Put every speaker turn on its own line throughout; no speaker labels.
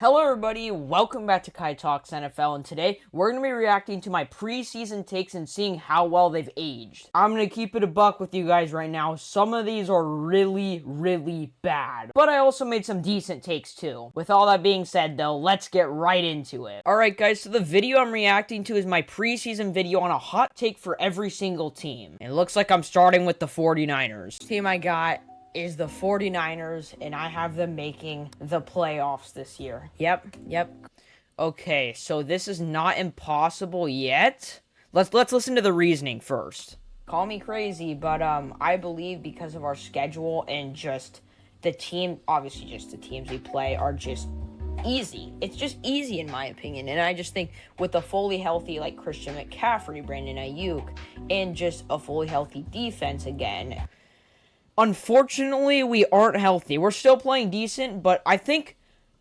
Hello everybody, welcome back to Kai Talks NFL, and today we're going to be reacting to my preseason takes and seeing how well they've aged. I'm going to keep it a buck with you guys right now. Some of these are really bad, but I also made some decent takes too. With all that being said though, let's get right into it. Alright guys, so the video I'm reacting to is my preseason video on a hot take for every single team. It looks like I'm starting with the 49ers. Team I got is the 49ers, and I have them making the playoffs this year. Yep. Okay, so this is not impossible yet. Let's listen to the reasoning first. Call me crazy, but I believe because of our schedule and just the team, obviously just the teams we play are just easy. It's just easy in my opinion, and I just think with a fully healthy like Christian McCaffrey, Brandon Ayuk, and just a fully healthy defense again. Unfortunately, we aren't healthy. We're still playing decent, but I think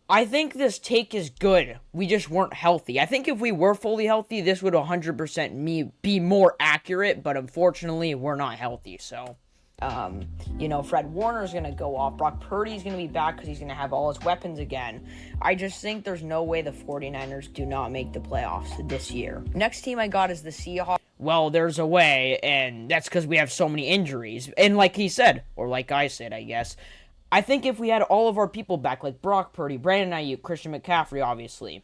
this take is good. We just weren't healthy. I think if we were fully healthy, this would 100% be more accurate, but unfortunately, we're not healthy, so... Fred Warner's going to go off. Brock Purdy's going to be back because he's going to have all his weapons again. I just think there's no way the 49ers do not make the playoffs this year. Next team I got is the Seahawks. Well, there's a way, and that's because we have so many injuries. And like he said, or like I said, I guess, I think if we had all of our people back, like Brock Purdy, Brandon Ayuk, Christian McCaffrey, obviously,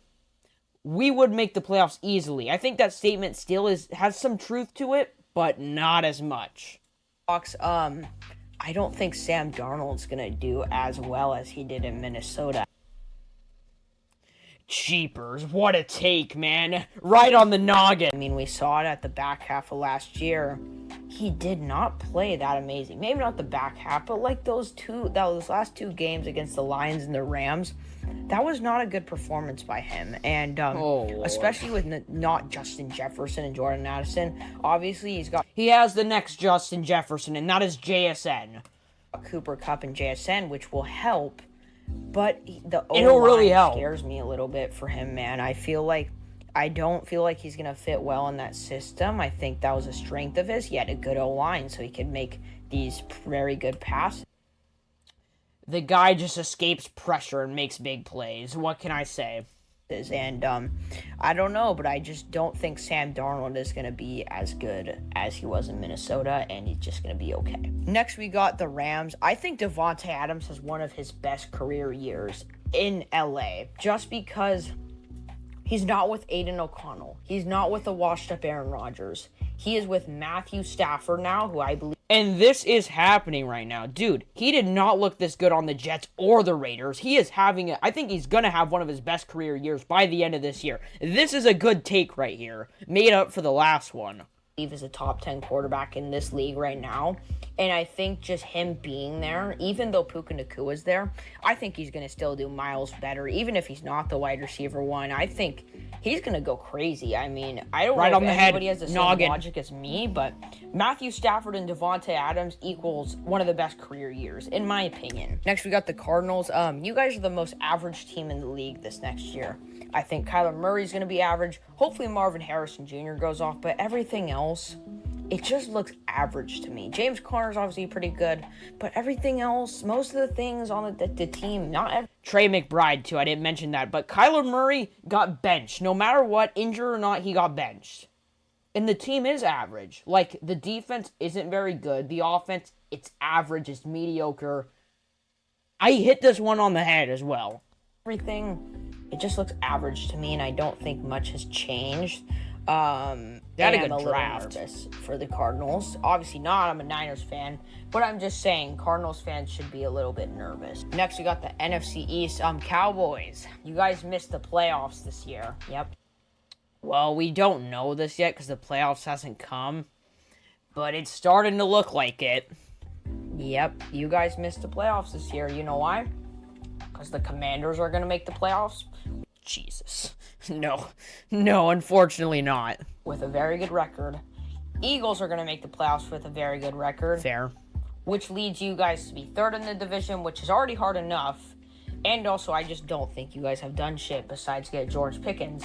we would make the playoffs easily. I think that statement still has some truth to it, but not as much. I don't think Sam Darnold's going to do as well as he did in Minnesota. Jeepers, what a take, man. Right on the noggin. I mean, we saw it at the back half of last year. He did not play that amazing. Maybe not the back half, but like those last two games against the Lions and the Rams, that was not a good performance by him. And especially with not Justin Jefferson and Jordan Addison. Obviously, he has the next Justin Jefferson, and that is JSN. Cooper Kupp and JSN, which will help. But the O-line scares me a little bit for him, man. I don't feel like he's going to fit well in that system. I think that was a strength of his. He had a good O-line, so he could make these very good passes. The guy just escapes pressure and makes big plays. What can I say? And I don't know, but I just don't think Sam Darnold is going to be as good as he was in Minnesota, and he's just going to be okay. Next, we got the Rams. I think Davante Adams has one of his best career years in LA, just because he's not with Aiden O'Connell. He's not with a washed-up Aaron Rodgers. He is with Matthew Stafford now, who I believe... And this is happening right now. Dude, he did not look this good on the Jets or the Raiders. He is having I think he's going to have one of his best career years by the end of this year. This is a good take right here. Made up for the last one. He is a top 10 quarterback in this league right now. And I think just him being there, even though Puka Nacua is there, I think he's going to still do miles better. Even if he's not the wide receiver one, I think he's going to go crazy. I mean, I don't know if anybody has the same logic as me, but Matthew Stafford and Davante Adams equals one of the best career years, in my opinion. Next, we got the Cardinals. You guys are the most average team in the league this next year. I think Kyler Murray's going to be average. Hopefully Marvin Harrison Jr. goes off, but everything else, it just looks average to me. James Conner's obviously pretty good, but everything else, most of the things on the team, Trey McBride, too, I didn't mention that, but Kyler Murray got benched. No matter what, injured or not, he got benched. And the team is average. Like, the defense isn't very good. The offense, it's average, it's mediocre. I hit this one on the head as well. Everything, it just looks average to me, and I don't think much has changed. I'm a little nervous for the Cardinals. Obviously not, I'm a Niners fan, but I'm just saying Cardinals fans should be a little bit nervous. Next, we got the NFC East, Cowboys. You guys missed the playoffs this year. Yep. Well, we don't know this yet because the playoffs hasn't come, but it's starting to look like it. Yep, you guys missed the playoffs this year. You know why? Because the Commanders are going to make the playoffs. Jesus. No, unfortunately not. With a very good record. Eagles are going to make the playoffs with a very good record. Fair. Which leads you guys to be third in the division, which is already hard enough. And also, I just don't think you guys have done shit besides get George Pickens.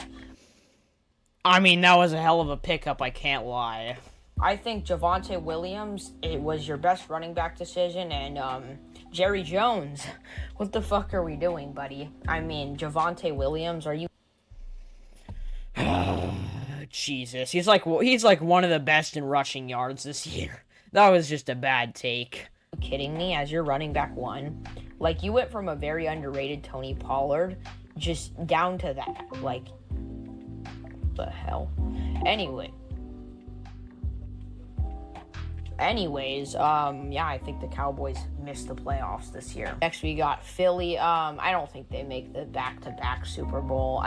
I mean, that was a hell of a pickup, I can't lie. I think Javonte Williams, it was your best running back decision, and Jerry Jones. What the fuck are we doing, buddy? I mean, Javonte Williams, are you... Jesus. He's like one of the best in rushing yards this year. That was just a bad take. Are you kidding me? As your running back one, like, you went from a very underrated Tony Pollard just down to that. Like, the hell. Anyways, yeah, I think the Cowboys missed the playoffs this year. Next, we got Philly. I don't think they make the back-to-back Super Bowl.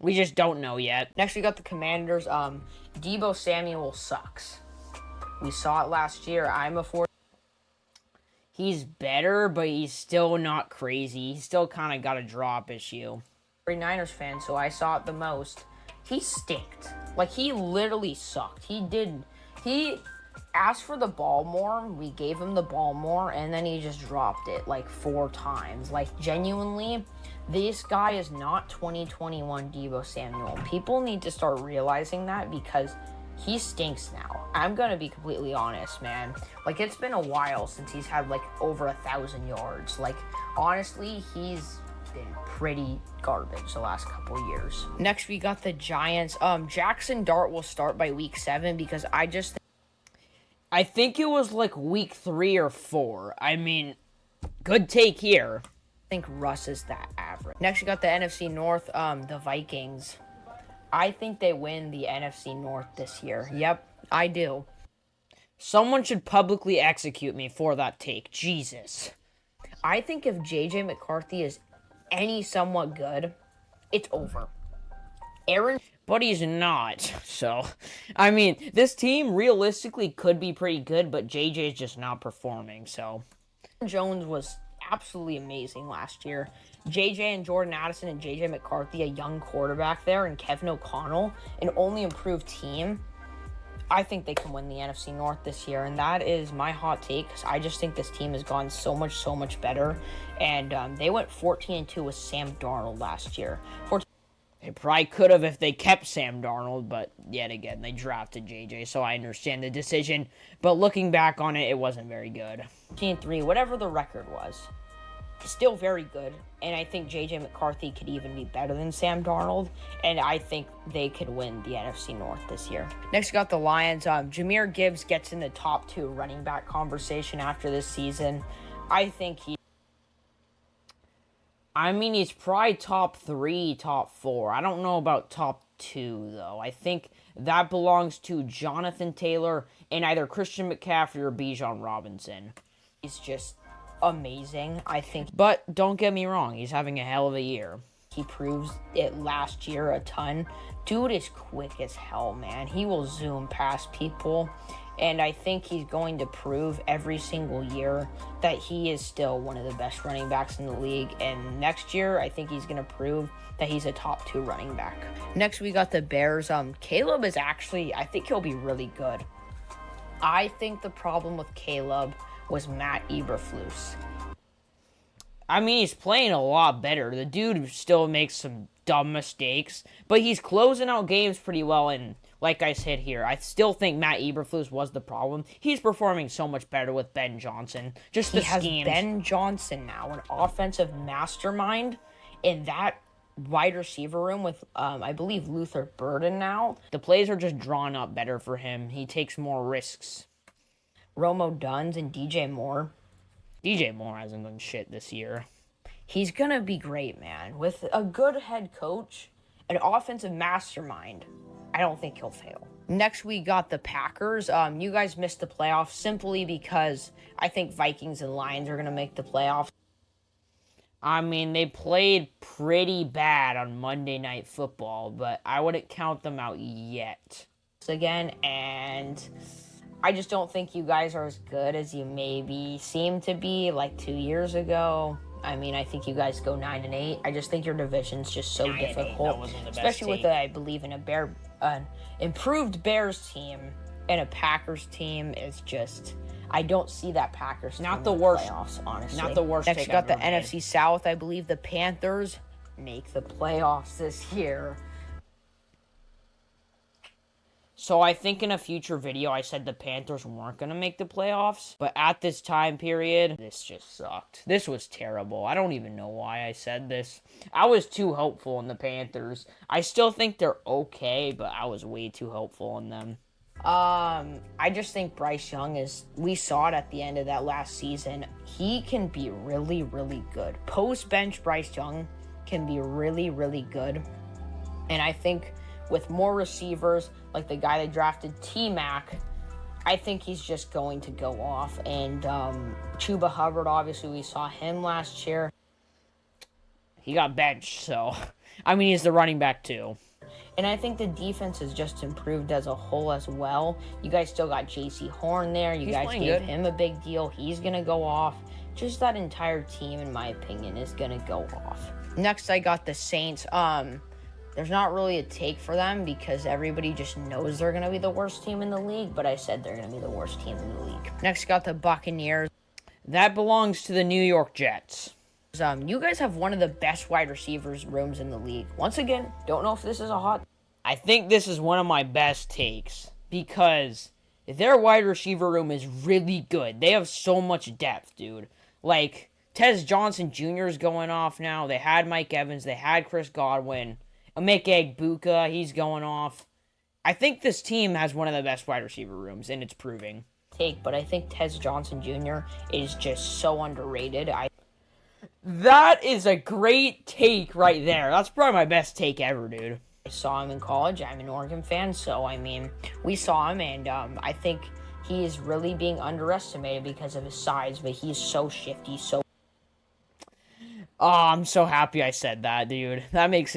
We just don't know yet. Next, we got the Commanders. Deebo Samuel sucks. We saw it last year. He's better, but he's still not crazy. He's still kind of got a drop issue. 49ers fan, so I saw it the most. He stinked. Like, he literally sucked. He asked for the ball more. We gave him the ball more, and then he just dropped it like 4 times. Like, genuinely, this guy is not 2021 Deebo Samuel. People need to start realizing that because he stinks now. I'm gonna be completely honest, man. Like, it's been a while since he's had like over 1,000 yards. Like, honestly, he's been pretty garbage the last couple years. Next, we got the Giants. Jackson Dart will start by week 7 because I think it was like week 3 or 4. I mean, good take here. I think Russ is that average. Next, we got the NFC North, the Vikings. I think they win the NFC North this year. Yep, I do. Someone should publicly execute me for that take. Jesus. I think if JJ McCarthy is any somewhat good, it's over. But he's not. So, I mean, this team realistically could be pretty good, but JJ is just not performing. So, Jones was absolutely amazing last year. JJ and Jordan Addison and JJ McCarthy, a young quarterback there, and Kevin O'Connell, an only improved team. I think they can win the NFC North this year, and that is my hot take because I just think this team has gone so much better. And they went 14-2 with Sam Darnold last year. They probably could have if they kept Sam Darnold, but yet again, they drafted JJ, so I understand the decision. But looking back on it, it wasn't very good. 14-3, whatever the record was, still very good. And I think JJ McCarthy could even be better than Sam Darnold, and I think they could win the NFC North this year. Next, we got the Lions. Jahmyr Gibbs gets in the top 2 running back conversation after this season. He's probably top 3, top 4. I don't know about top 2, though. I think that belongs to Jonathan Taylor and either Christian McCaffrey or Bijan Robinson. He's just amazing, I think. But don't get me wrong, he's having a hell of a year. He proves it last year a ton. Dude is quick as hell, man. He will zoom past people. And I think he's going to prove every single year that he is still one of the best running backs in the league. And next year, I think he's going to prove that he's a top 2 running back. Next, we got the Bears. Caleb is actually, I think he'll be really good. I think the problem with Caleb was Matt Eberflus. I mean, he's playing a lot better. The dude still makes some dumb mistakes, but he's closing out games pretty well. And like I said here, I still think Matt Eberflus was the problem. He's performing so much better with Ben Johnson. Just the schemes. He has Ben Johnson now, an offensive mastermind, in that wide receiver room with, I believe, Luther Burden now. The plays are just drawn up better for him. He takes more risks. Romo Duns and DJ Moore. DJ Moore hasn't done shit this year. He's going to be great, man. With a good head coach, an offensive mastermind, I don't think he'll fail. Next, we got the Packers. You guys missed the playoffs simply because I think Vikings and Lions are going to make the playoffs. I mean, they played pretty bad on Monday Night Football, but I wouldn't count them out yet. Again, and I just don't think you guys are as good as you maybe seem to be like 2 years ago. I mean, I think you guys go 9-8. I just think your division's just so difficult, especially with I believe in an improved Bears team and a Packers team is just. I don't see that Packers team not the worst playoffs, honestly. Not the worst. Next, got the NFC South. I believe the Panthers make the playoffs this year. So I think in a future video I said the Panthers weren't going to make the playoffs. But at this time period, this just sucked. This was terrible. I don't even know why I said this. I was too hopeful in the Panthers. I still think they're okay, but I was way too hopeful in them. I just think Bryce Young we saw it at the end of that last season. He can be really, really good. Post-bench Bryce Young can be really, really good. And I think with more receivers, like the guy they drafted, T-Mac, I think he's just going to go off. And Chuba Hubbard, obviously, we saw him last year. He got benched, so, I mean, he's the running back too. And I think the defense has just improved as a whole as well. You guys still got J.C. Horn there. You guys gave him a big deal. He's going to go off. Just that entire team, in my opinion, is going to go off. Next, I got the Saints. There's not really a take for them because everybody just knows they're going to be the worst team in the league, but I said they're going to be the worst team in the league. Next, got the Buccaneers. That belongs to the New York Jets. You guys have one of the best wide receivers rooms in the league. Once again, don't know if this is a hot... I think this is one of my best takes because their wide receiver room is really good. They have so much depth, dude. Like, Tez Johnson Jr. is going off now. They had Mike Evans. They had Chris Godwin. Emeka Egbuka, he's going off. I think this team has one of the best wide receiver rooms, and it's proving. But I think Tez Johnson Jr. is just so underrated. That is a great take right there. That's probably my best take ever, dude. I saw him in college. I'm an Oregon fan, so, I mean, we saw him, and I think he is really being underestimated because of his size, but he's so shifty, so... Oh, I'm so happy I said that, dude. That makes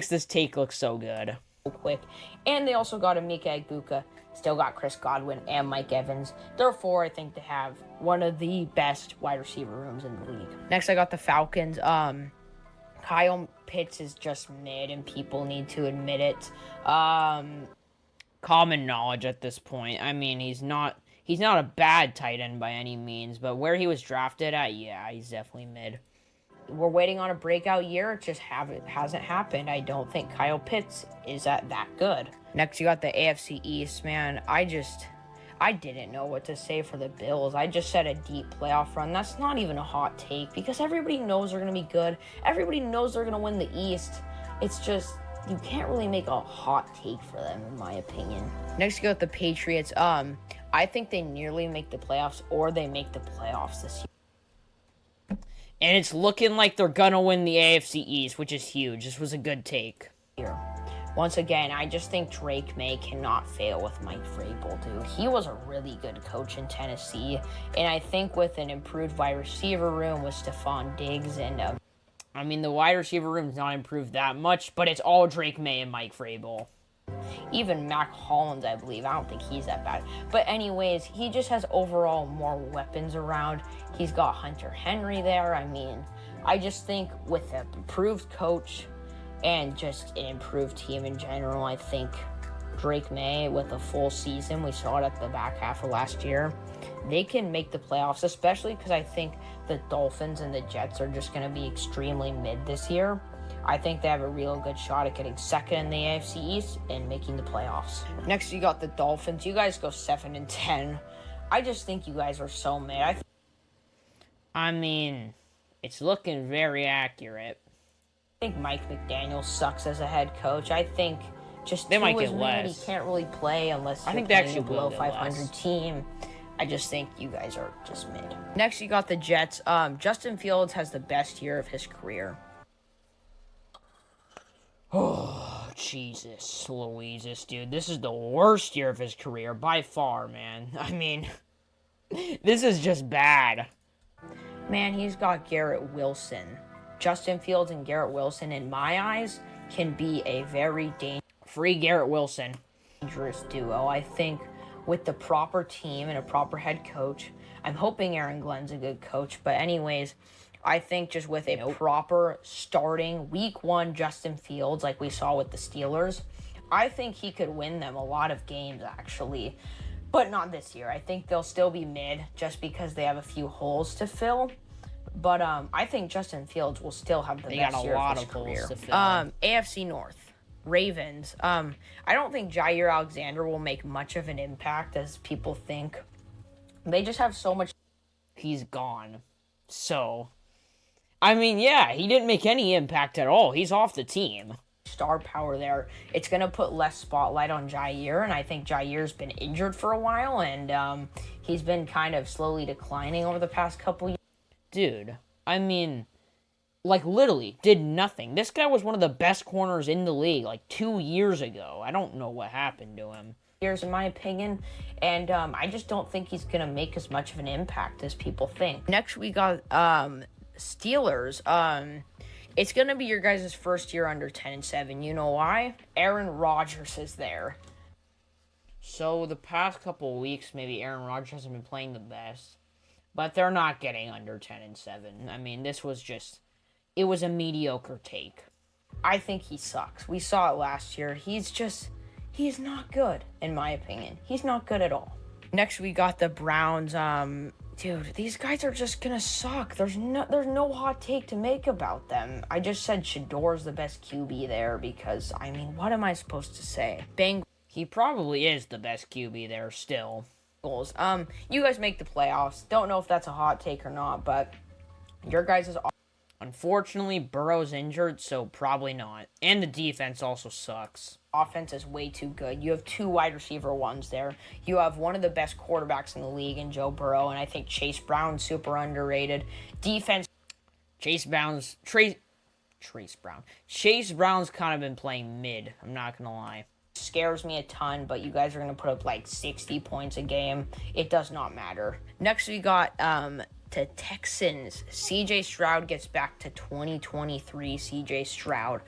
this take look so good. Quick. And they also got Emeka Egbuka. Still got Chris Godwin and Mike Evans. Therefore, I think they have one of the best wide receiver rooms in the league. Next, I got the Falcons. Kyle Pitts is just mid, and people need to admit it. Common knowledge at this point. I mean, he's not a bad tight end by any means, but where he was drafted at, yeah, he's definitely mid. We're waiting on a breakout year. It just hasn't happened. I don't think Kyle Pitts is that good. Next, you got the AFC East, man. I didn't know what to say for the Bills. I just said a deep playoff run. That's not even a hot take because everybody knows they're going to be good. Everybody knows they're going to win the East. It's just, you can't really make a hot take for them, in my opinion. Next, you got the Patriots. I think they nearly make the playoffs or they make the playoffs this year. And it's looking like they're gonna win the AFC East, which is huge. This was a good take. Here. Once again, I just think Drake May cannot fail with Mike Vrabel, dude. He was a really good coach in Tennessee. And I think with an improved wide receiver room with Stephon Diggs and... I mean, the wide receiver room's not improved that much, but it's all Drake May and Mike Vrabel. Even Mac Hollins, I believe. I don't think he's that bad. But anyways, he just has overall more weapons around. He's got Hunter Henry there. I mean, I just think with an improved coach and just an improved team in general, I think Drake May with a full season, we saw it at the back half of last year, they can make the playoffs, especially because I think the Dolphins and the Jets are just going to be extremely mid this year. I think they have a real good shot at getting second in the AFC East and making the playoffs. Next, you got the Dolphins. You guys go 7-10. I just think you guys are so mad. I mean, it's looking very accurate. I think Mike McDaniel sucks as a head coach. I think just they might get less. He can't really play unless I think they actually below 500 team. I just think you guys are just mid. Next, you got the Jets. Justin Fields has the best year of his career. Oh, Jesus Louises, dude. This is the worst year of his career by far, man. I mean, this is just bad. Man, he's got Garrett Wilson. Justin Fields and Garrett Wilson, in my eyes, can be a very free Garrett Wilson. Dangerous duo. I think with the proper team and a proper head coach, I'm hoping Aaron Glenn's a good coach, but anyways, I think just with a proper starting week one Justin Fields, like we saw with the Steelers, I think he could win them a lot of games, actually. But not this year. I think they'll still be mid just because they have a few holes to fill. But I think Justin Fields will still have the best year of his career. AFC North. Ravens. I don't think Jair Alexander will make much of an impact as people think. They just have so much. He's gone. So, I mean, yeah, he didn't make any impact at all. He's off the team. Star power there. It's going to put less spotlight on Jair, and I think Jair's been injured for a while, and he's been kind of slowly declining over the past couple years. Dude, I mean, like, literally did nothing. This guy was one of the best corners in the league, like, 2 years ago. I don't know what happened to him. Years, in my opinion, and I just don't think he's going to make as much of an impact as people think. Next, we got Steelers. It's going to be your guys' first year under 10-7. You know why? Aaron Rodgers is there. So, the past couple of weeks, maybe Aaron Rodgers hasn't been playing the best, but they're not getting under 10-7. I mean, this was just, it was a mediocre take. I think he sucks. We saw it last year. He's not good, in my opinion. He's not good at all. Next, we got the Browns. Dude, these guys are just gonna suck. There's no hot take to make about them. I just said Shador's the best QB there because, I mean, what am I supposed to say? He probably is the best QB there still. Goals. You guys make the playoffs. Don't know if that's a hot take or not, but your guys' unfortunately, Burrow's injured, so probably not. And the defense also sucks. Offense is way too good. You have 2 wide receiver ones there. You have one of the best quarterbacks in the league in Joe Burrow, and I think Chase Brown's super underrated. Defense, Chase Brown's kind of been playing mid. I'm not gonna lie. Scares me a ton, but you guys are gonna put up like 60 points a game. It does not matter. Next, we got to Texans. CJ Stroud gets back to 2023 CJ Stroud.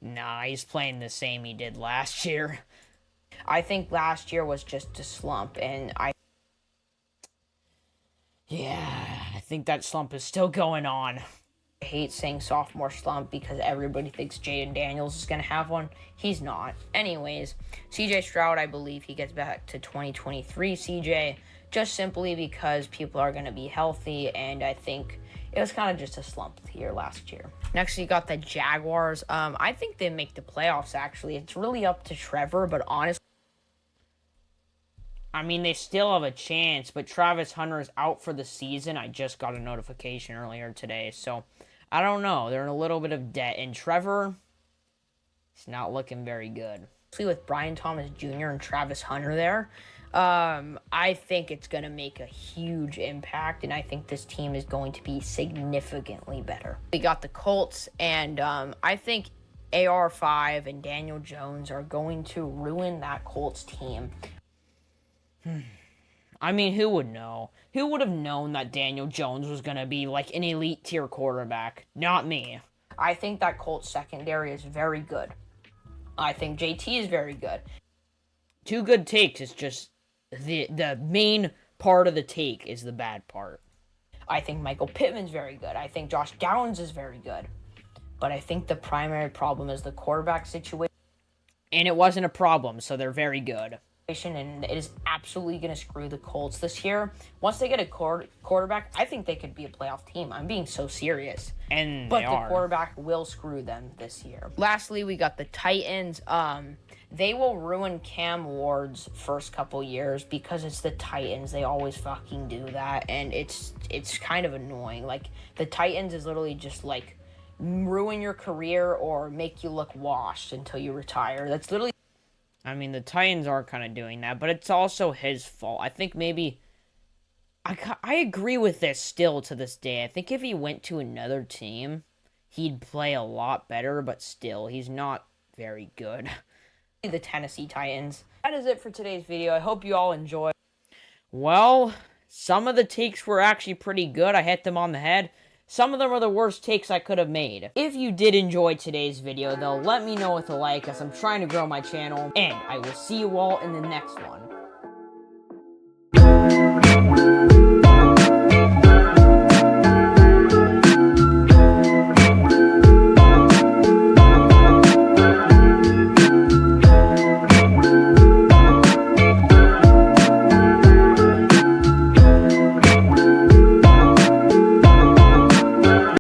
Nah, he's playing the same he did last year. I think last year was just a slump, and I think that slump is still going on. I hate saying sophomore slump because everybody thinks Jaden Daniels is going to have one. He's not. Anyways, CJ Stroud, I believe he gets back to 2023 CJ, just simply because people are going to be healthy, and I think it was kind of just a slump here last year. Next, you got the Jaguars. I think they make the playoffs, actually. It's really up to Trevor, but honestly, I mean, they still have a chance, but Travis Hunter is out for the season. I just got a notification earlier today, so I don't know. They're in a little bit of debt, and Trevor, he's not looking very good. With Brian Thomas Jr. and Travis Hunter there, I think it's going to make a huge impact, and I think this team is going to be significantly better. We got the Colts, and I think AR5 and Daniel Jones are going to ruin that Colts team. I mean, who would know? Who would have known that Daniel Jones was going to be like an elite tier quarterback? Not me. I think that Colts secondary is very good. I think JT is very good. 2 good takes. It's just the main part of the take is the bad part. I think Michael Pittman's very good. I think Josh Downs is very good. But I think the primary problem is the quarterback situation. And it wasn't a problem, so they're very good. And it is absolutely going to screw the Colts this year. Once they get a quarterback, I think they could be a playoff team. I'm being so serious. But the quarterback will screw them this year. Lastly, we got the Titans. They will ruin Cam Ward's first couple years because it's the Titans. They always fucking do that, and it's kind of annoying. Like, the Titans is literally just like ruin your career or make you look washed until you retire. That's literally. I mean, the Titans are kind of doing that, but it's also his fault. I think maybe I agree with this still to this day. I think if he went to another team, he'd play a lot better, but still, he's not very good. The Tennessee Titans. That is it for today's video. I hope you all enjoyed. Well, some of the takes were actually pretty good. I hit them on the head. Some of them are the worst takes I could have made. If you did enjoy today's video, though, let me know with a like as I'm trying to grow my channel. And I will see you all in the next one.